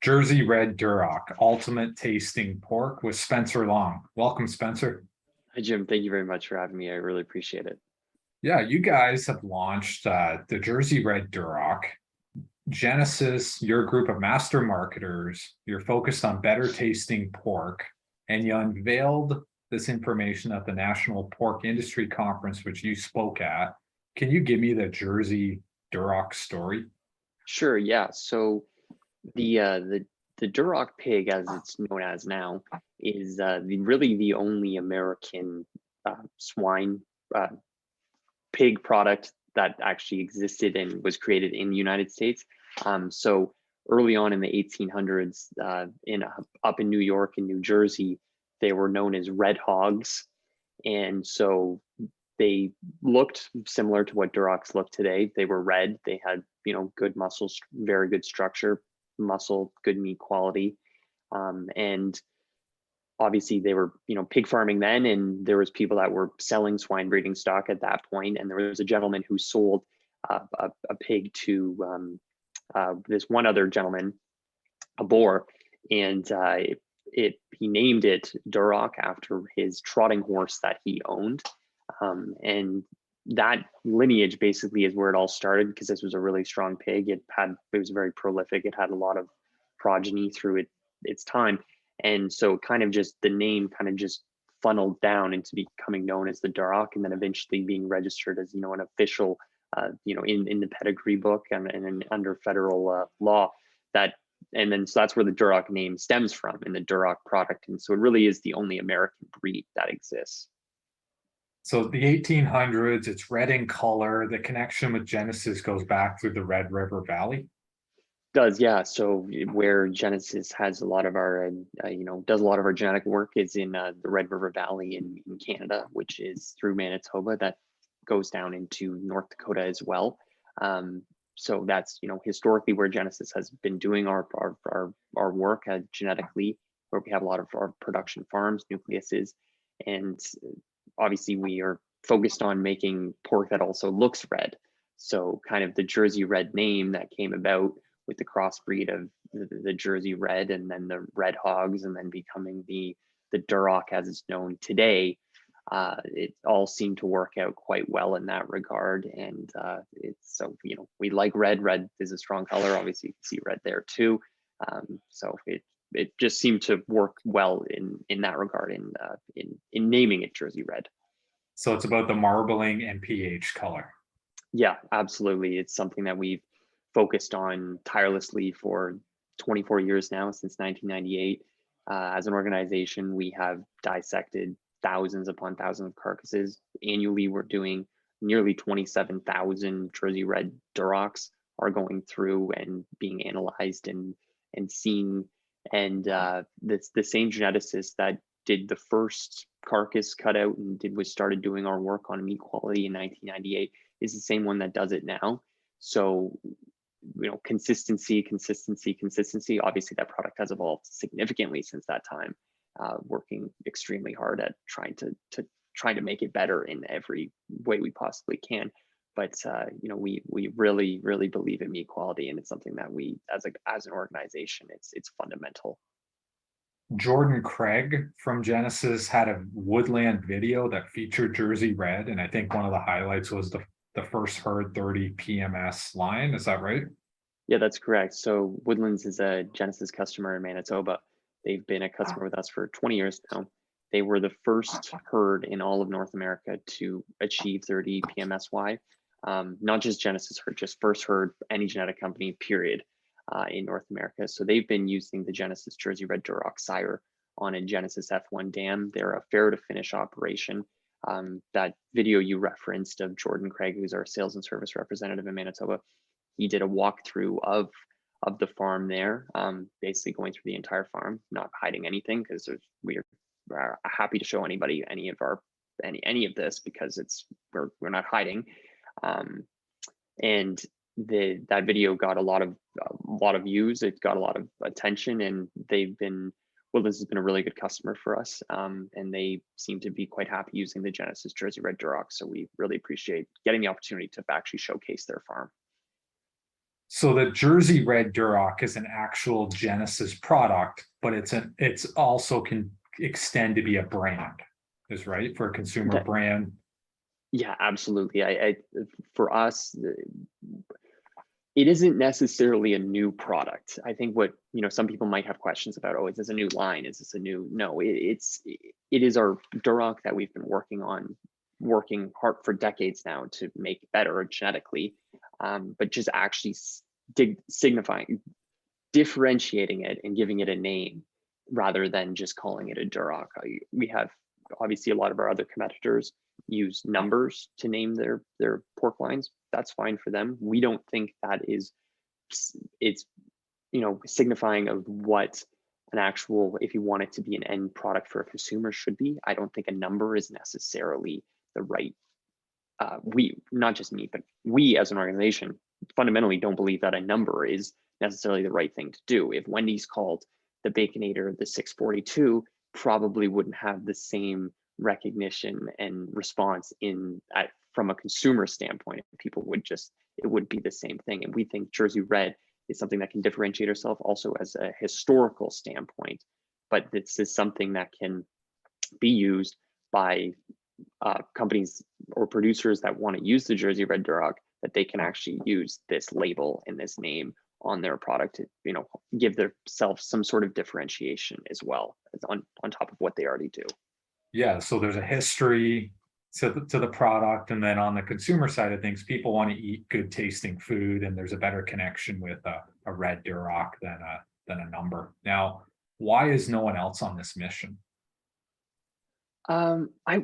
Jersey Red Duroc, ultimate tasting pork with Spencer Long. Welcome, Spencer. Hi, Jim. Thank you very much for having me. I really appreciate it. Yeah, you guys have launched the Jersey Red Duroc. Genesis, your group of master marketers, you're focused on better tasting pork, and you unveiled this information at the National Pork Industry Conference, which you spoke at. Can you give me the Jersey Duroc story? Sure, yeah. So the Duroc pig, as it's known as now, is really the only American swine uh, pig product that actually existed and was created in the United States. So early on in the 1800s, up in New York and New Jersey, they were known as red hogs, and so they looked similar to what Durocs look today. They were red. They had, good muscles, very good structure, muscle, good meat quality. And obviously they were, pig farming then, and there was people that were selling swine breeding stock at that point. And there was a gentleman who sold a pig to this one other gentleman, a boar, and he named it Duroc after his trotting horse that he owned. And that lineage basically is where it all started, because this was a really strong pig. It was very prolific. It had a lot of progeny through its time. And so kind of just the name kind of just funneled down into becoming known as the Duroc, and then eventually being registered as, an official, in the pedigree book and under federal law. So that's where the Duroc name stems from, in the Duroc product. And so it really is the only American breed that exists. So the 1800s, it's red in color. The connection with Genesis goes back through the Red River Valley. Does, yeah. So where Genesis has a lot of our, does a lot of our genetic work is in the Red River Valley in Canada, which is through Manitoba, that goes down into North Dakota as well. So that's, historically where Genesis has been doing our work genetically, where we have a lot of our production farms, nucleuses, and obviously we are focused on making pork that also looks red. So kind of the Jersey Red name that came about with the crossbreed of the Jersey Red, and then the Red Hogs, and then becoming the Duroc as it's known today. It all seemed to work out quite well in that regard. And it's so, we like red. Red is a strong color. Obviously, you can see red there too. So it just seemed to work well in that regard, in naming it Jersey Red. So it's about the marbling and pH color. Yeah, absolutely. It's something that we've focused on tirelessly for 24 years now, since 1998. As an organization, we have dissected thousands upon thousands of carcasses. Annually, we're doing nearly 27,000 Jersey Red Durocs are going through and being analyzed and seen. And that's the same geneticist that did the first carcass cutout and started doing our work on meat quality in 1998 is the same one that does it now. So, consistency. Obviously, that product has evolved significantly since that time. Working extremely hard at trying to make it better in every way we possibly can. But we really believe in meat quality, and it's something that we, as an organization, it's fundamental. Jordan Craig from Genesis had a woodland video that featured Jersey Red, and I think one of the highlights was the first herd 30 PMS line. Is that right? Yeah, that's correct. So Woodlands is a Genesis customer in Manitoba. They've been a customer with us for 20 years now. They were the first herd in all of North America to achieve 30 PMSY. Not just Genesis herd, just first herd, any genetic company, period, in North America. So they've been using the Genesis Jersey Red Duroc sire on a Genesis F1 dam. They're a fair to finish operation. That video you referenced of Jordan Craig, who's our sales and service representative in Manitoba, he did a walkthrough of the farm there, basically going through the entire farm, not hiding anything, because we are happy to show anybody any of this, because we're not hiding. And that video got a lot of views. It got a lot of attention, and this has been a really good customer for us, and they seem to be quite happy using the Genesis Jersey Red Duroc. So we really appreciate getting the opportunity to actually showcase their farm. So the Jersey Red Duroc is an actual Genesis product, but it's also can extend to be a brand, is right for a consumer That, brand. yeah, absolutely. For us, it isn't necessarily a new product. I think what, some people might have questions about, oh, is this a new line? Is this a new, no, it is our Duroc that we've been working hard for decades now to make better genetically, but just actually signifying, differentiating it and giving it a name rather than just calling it a Duroc. We have obviously a lot of our other competitors use numbers to name their pork lines. That's fine for them. We don't think that it's signifying of what an actual, if you want it to be an end product for a consumer, should be. I don't think a number is necessarily the right, we, not just me, but we as an organization fundamentally don't believe that a number is necessarily the right thing to do. If Wendy's called the Baconator the 642, probably wouldn't have the same recognition and response from a consumer standpoint. People would just, it would be the same thing. And we think Jersey Red is something that can differentiate herself also as a historical standpoint. But this is something that can be used by companies or producers that want to use the Jersey Red Duroc, that they can actually use this label and this name on their product to, give themselves some sort of differentiation as well as on top of what they already do. Yeah, so there's a history to the product, and then on the consumer side of things, people want to eat good tasting food, and there's a better connection with a red Duroc than a number. Now, why is no one else on this mission? Now I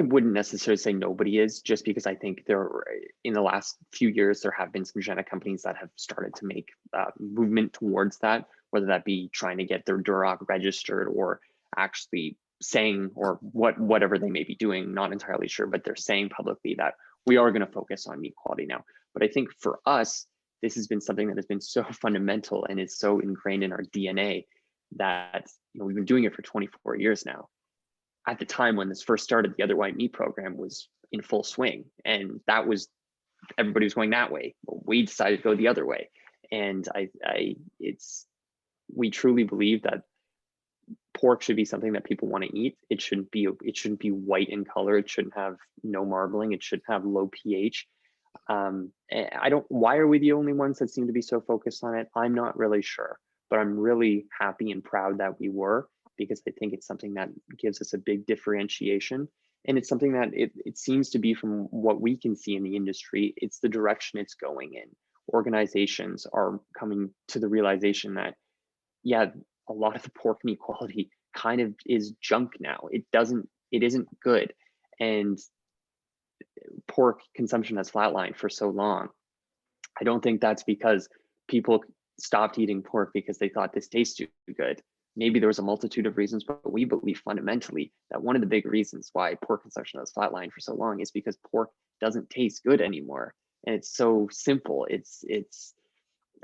wouldn't necessarily say nobody is, just because I think in the last few years there have been some genetic companies that have started to make movement towards that, whether that be trying to get their Duroc registered or actually saying, or whatever they may be doing, not entirely sure, but they're saying publicly that we are going to focus on meat quality now. But I think for us, this has been something that has been so fundamental and is so ingrained in our DNA that we've been doing it for 24 years now. At the time when this first started, the Other White Meat program was in full swing, and that was, everybody was going that way. But we decided to go the other way, and we truly believe that pork should be something that people want to eat. It shouldn't be white in color. It shouldn't have no marbling. It should have low pH. Why are we the only ones that seem to be so focused on it? I'm not really sure, but I'm really happy and proud that we were, because I think it's something that gives us a big differentiation. And it's something that it seems to be, from what we can see in the industry, it's the direction it's going in. Organizations are coming to the realization that, yeah, a lot of the pork meat quality kind of is junk now. It isn't good. And pork consumption has flatlined for so long. I don't think that's because people stopped eating pork because they thought this tastes too good. Maybe there was a multitude of reasons, but we believe fundamentally that one of the big reasons why pork consumption has flatlined for so long is because pork doesn't taste good anymore. And it's so simple.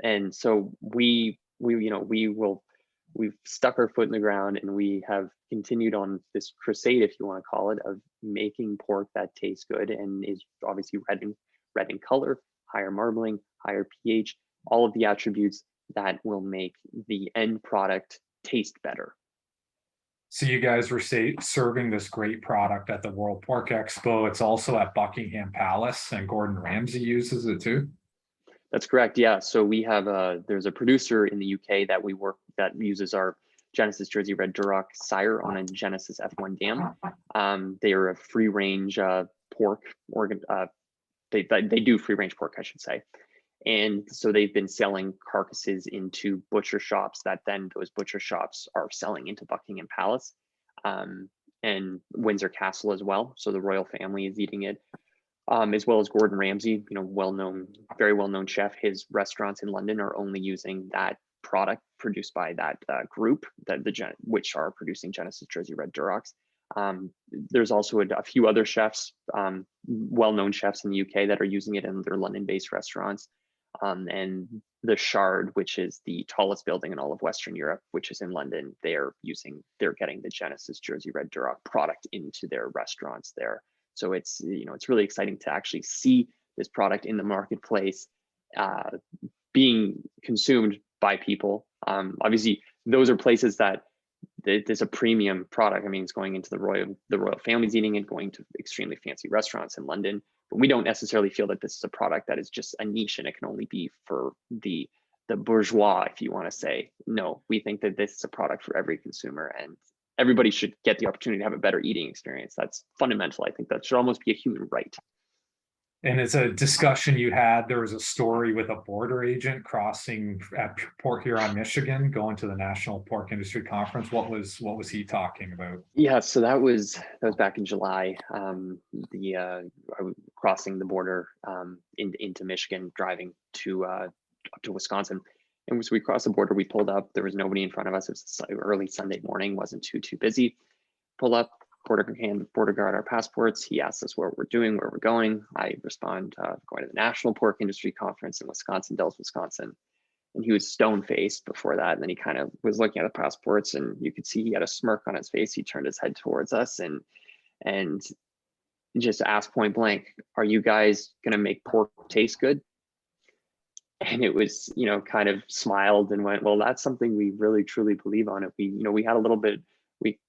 And so we've stuck our foot in the ground, and we have continued on this crusade, if you want to call it, of making pork that tastes good and is obviously red in color, higher marbling, higher pH, all of the attributes that will make the end product taste better. So you guys were serving this great product at the World Pork Expo. It's also at Buckingham Palace, and Gordon Ramsay uses it too. That's correct. Yeah. So we have there's a producer in the UK that we work that uses our Genesis Jersey Red Duroc sire on a Genesis F1 dam. They are a free range pork organ. They do free range pork, I should say. And so they've been selling carcasses into butcher shops that then those butcher shops are selling into Buckingham Palace and Windsor Castle as well. So the royal family is eating it, as well as Gordon Ramsey, very well-known chef. His restaurants in London are only using that product produced by that group, which are producing Genesis Jersey Red Durocs. There's also a few other chefs, well-known chefs in the UK, that are using it in their London-based restaurants. And the Shard, which is the tallest building in all of Western Europe, which is in London, they're getting the Genesis Jersey Red Duroc product into their restaurants there. So it's really exciting to actually see this product in the marketplace uh, being consumed by people. Obviously, those are places that there's a premium product. I mean, it's going into the royal families eating it, going to extremely fancy restaurants in London. But we don't necessarily feel that this is a product that is just a niche and it can only be for the bourgeois, if you want to say. No, we think that this is a product for every consumer, and everybody should get the opportunity to have a better eating experience. That's fundamental. I think that should almost be a human right. And it's a discussion you had. There was a story with a border agent crossing at Port Huron, Michigan, going to the National Pork Industry Conference. What was he talking about? Yeah, so that was back in July. I was crossing the border into Michigan, driving to Wisconsin. And so we crossed the border. We pulled up. There was nobody in front of us. It was early Sunday morning. Wasn't too busy. Pull up. Border guard our passports. He asked us what we're doing, where we're going. I respond, going to the National Pork Industry Conference in Wisconsin, Dells, Wisconsin. And he was stone faced before that. And then he kind of was looking at the passports, and you could see he had a smirk on his face. He turned his head towards us and just asked point blank, "Are you guys going to make pork taste good?" And it was, kind of smiled and went, "Well, that's something we really truly believe on it." We had a little bit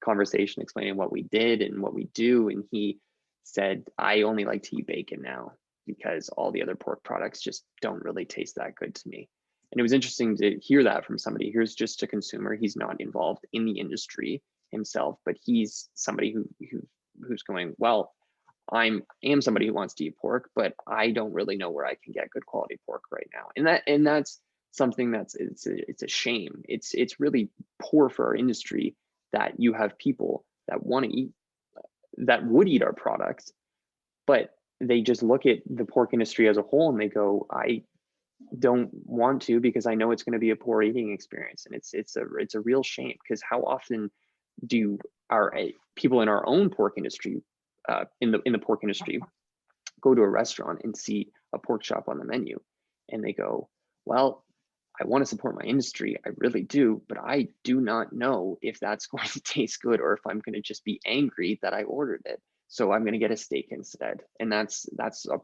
conversation explaining what we did and what we do, and he said, "I only like to eat bacon now because all the other pork products just don't really taste that good to me." And it was interesting to hear that from somebody. Here's just a consumer. He's not involved in the industry himself, but he's somebody who's going, "Well, I am somebody who wants to eat pork, but I don't really know where I can get good quality pork right now." And that's something it's a shame. It's really poor for our industry that you have people that want to eat, that would eat our products, but they just look at the pork industry as a whole and they go, "I don't want to because I know it's going to be a poor eating experience." And it's a real shame, because how often do our people in our own pork industry, in the pork industry, go to a restaurant and see a pork chop on the menu and they go, "Well, I want to support my industry, I really do, but I do not know if that's going to taste good or if I'm going to just be angry that I ordered it. So I'm going to get a steak instead." And that's a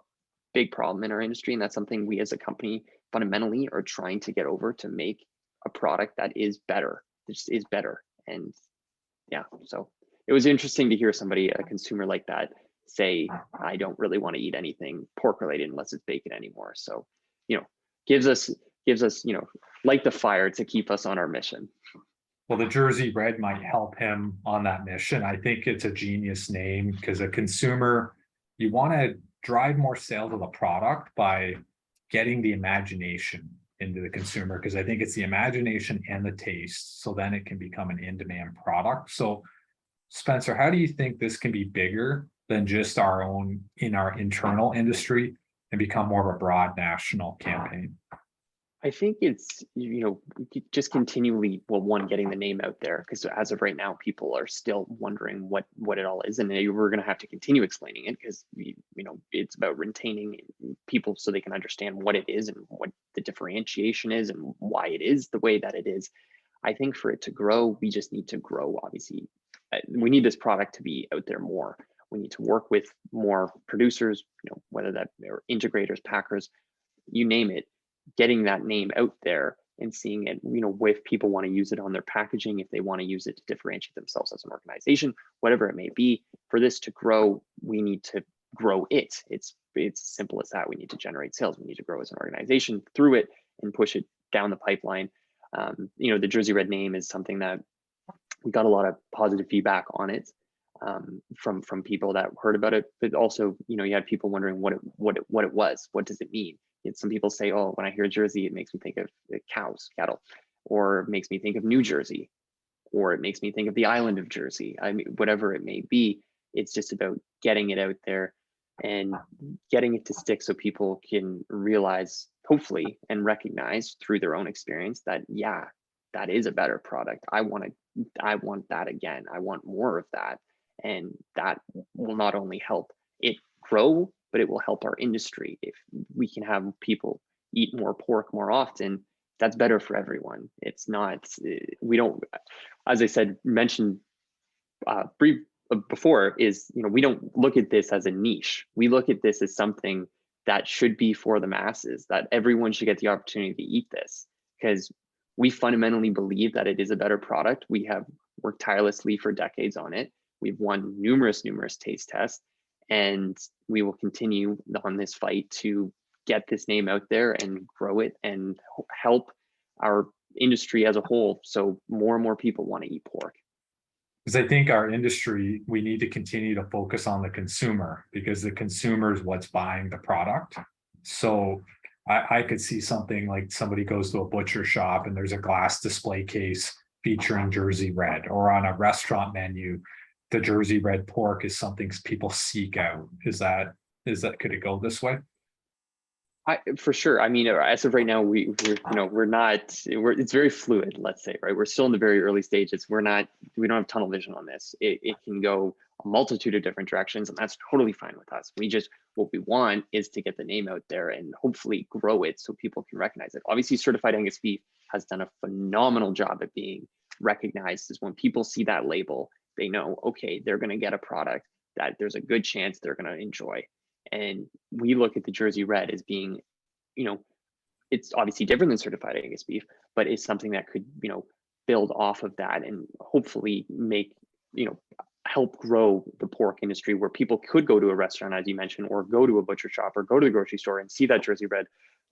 big problem in our industry. And that's something we as a company fundamentally are trying to get over, to make a product that is better, just is better. And yeah, so it was interesting to hear somebody, a consumer like that, say, "I don't really want to eat anything pork related unless it's bacon anymore." So, gives us, light the fire to keep us on our mission. Well, the Jersey Red might help him on that mission. I think it's a genius name because a consumer, you want to drive more sales of the product by getting the imagination into the consumer, because I think it's the imagination and the taste. So then it can become an in-demand product. So Spencer, how do you think this can be bigger than just our own in our internal industry and become more of a broad national campaign? I think it's, just continually, one, getting the name out there, because as of right now, people are still wondering what it all is, and we're going to have to continue explaining it, because it's about retaining people so they can understand what it is and what the differentiation is and why it is the way that it is. I think for it to grow, we just need to grow. Obviously, we need this product to be out there more. We need to work with more producers, whether that are integrators, packers, you name it. Getting that name out there and seeing it, if people want to use it on their packaging, if they want to use it to differentiate themselves as an organization, whatever it may be. For this to grow, we need to grow it. It's simple as that. We need to generate sales. We need to grow as an organization through it and push it down the pipeline. The Jersey Red name is something that we got a lot of positive feedback on it, from people that heard about it, but also, you had people wondering what it was. What does it mean? Some people say, "Oh, when I hear Jersey, it makes me think of cows, cattle, or it makes me think of New Jersey, or it makes me think of the island of Jersey." I mean, whatever it may be, it's just about getting it out there and getting it to stick, so people can realize, hopefully, and recognize through their own experience that, yeah, that is a better product. I want that again. I want more of that. And that will not only help it grow, but it will help our industry. If we can have people eat more pork more often, that's better for everyone. It's not, we don't, as I mentioned before, is, we don't look at this as a niche. We look at this as something that should be for the masses, that everyone should get the opportunity to eat this, because we fundamentally believe that it is a better product. We have worked tirelessly for decades on it. We've won numerous taste tests, and we will continue on this fight to get this name out there and grow it and help our industry as a whole, so more and more people want to eat pork. Because I think our industry, we need to continue to focus on the consumer, because the consumer is what's buying the product. So I could see something like somebody goes to a butcher shop and there's a glass display case featuring Jersey Red, or on a restaurant menu, the Jersey Red pork is something people seek out. Is that, could it go this way? For sure. I mean, as of right now, it's very fluid, let's say, right? We're still in the very early stages. We don't have tunnel vision on this. It can go a multitude of different directions, and that's totally fine with us. What we want is to get the name out there and hopefully grow it so people can recognize it. Obviously, certified Angus beef has done a phenomenal job at being recognized, as when people see that label, they know, okay, they're going to get a product that there's a good chance they're going to enjoy. And we look at the Jersey Red as being, it's obviously different than certified Angus beef, but it's something that could, build off of that and hopefully make, help grow the pork industry, where people could go to a restaurant, as you mentioned, or go to a butcher shop or go to the grocery store and see that Jersey Red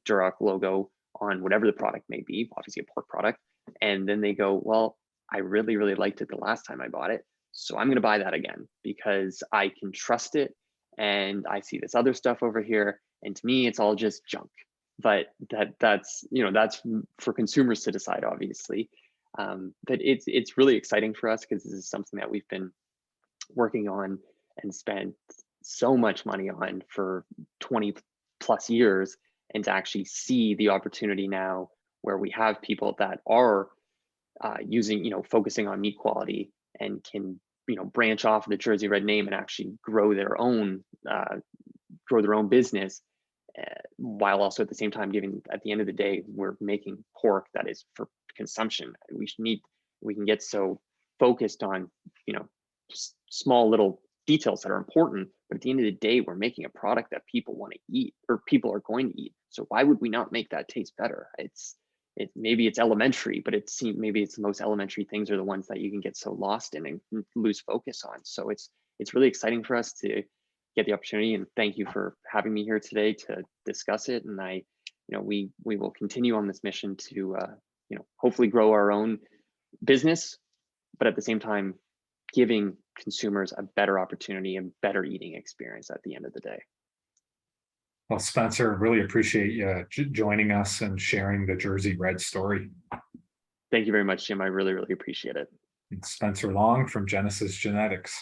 Duroc logo on whatever the product may be, obviously a pork product. And then they go, well, I really, really liked it the last time I bought it, so I'm going to buy that again because I can trust it. And I see this other stuff over here, and to me, it's all just junk. But that's for consumers to decide, obviously. But it's really exciting for us, because this is something that we've been working on and spent so much money on for 20 plus years, and to actually see the opportunity now where we have people that are focusing on meat quality and can branch off of the Jersey Red name and actually grow their own business, while also at the same time at the end of the day, we're making pork that is for consumption. We can get so focused on small little details that are important, but at the end of the day, we're making a product that people want to eat, or people are going to eat. So why would we not make that taste better? Maybe it's elementary, but maybe it's the most elementary things are the ones that you can get so lost in and lose focus on. So it's really exciting for us to get the opportunity, and thank you for having me here today to discuss it. And we will continue on this mission to hopefully grow our own business, but at the same time giving consumers a better opportunity and better eating experience at the end of the day. Well, Spencer, really appreciate you joining us and sharing the Jersey Red story. Thank you very much, Jim. I really, really appreciate it. It's Spencer Long from Genesus Genetics.